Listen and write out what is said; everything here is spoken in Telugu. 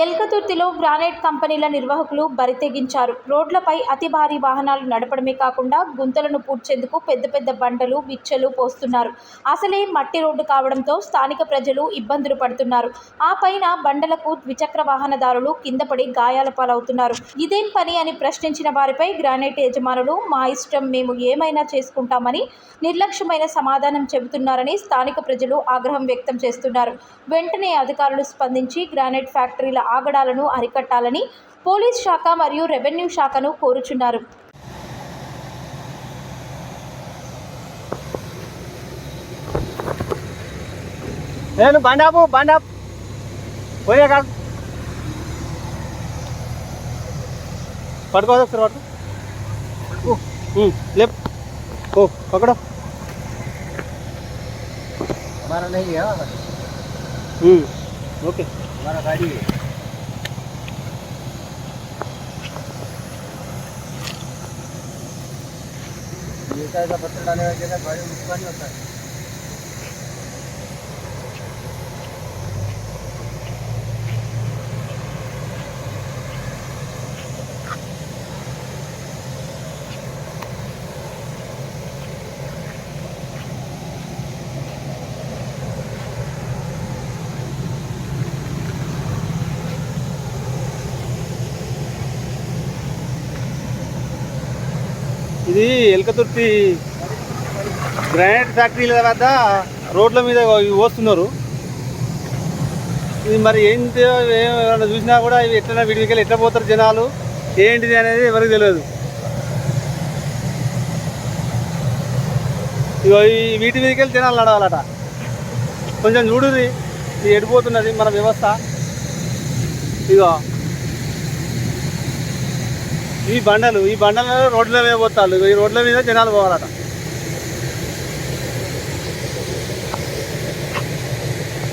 ఎల్కతుర్తిలో గ్రానైట్ కంపెనీల నిర్వాహకులు బరితెగించారు. రోడ్లపై అతి భారీ వాహనాలు నడపడమే కాకుండా గుంతలను పూడ్చేందుకు పెద్ద పెద్ద బండలు, బిచ్చలు పోస్తున్నారు. అసలే మట్టి రోడ్డు కావడంతో స్థానిక ప్రజలు ఇబ్బందులు పడుతున్నారు. ఆ పైన బండలకు ద్విచక్ర వాహనదారులు కింద పడి గాయాల పాలవుతున్నారు. ఇదేం పని అని ప్రశ్నించిన వారిపై గ్రానైట్ యజమానులు మా ఇష్టం, మేము ఏమైనా చేసుకుంటామని నిర్లక్ష్యమైన సమాధానం చెబుతున్నారని స్థానిక ప్రజలు ఆగ్రహం వ్యక్తం చేస్తున్నారు. వెంటనే అధికారులు స్పందించి గ్రానైట్ ఫ్యాక్టరీల ఆగడాలను అరికట్టాలని పోలీస్ శాఖ మరియు రెవెన్యూ శాఖను కోరుచున్నారు. నేను బండాపు పోయే కాదు పట్టుకోదు ఒకసారి పట్టు లేప్ ఓ పकड़ो हमारा नहीं है ओके हमारा गाड़ी है ये ऐसा पत्थर डालने वाली जगह गाड़ी नुकसान नहीं होता है। ఇది ఎల్కతుర్తి గ్రానైట్ ఫ్యాక్టరీల వద్ద రోడ్ల మీద పోస్తున్నారు. ఇది మరి ఏంటి ఎవరైనా చూసినా కూడా ఇవి ఎట్లా వీటికి ఎట్లా పోతారు జనాలు, ఏంటిది అనేది ఎవరికి తెలియదు. ఇగో ఈ వీటి మీదకి వెళ్ళి జనాలు నడవాలట. కొంచెం చూడుది ఇది ఎడిపోతున్నది మన వ్యవస్థ. ఇగో ఈ బండలు రోడ్ల మీద పోతారు. ఈ రోడ్ల మీద జనాలు పోవాలట.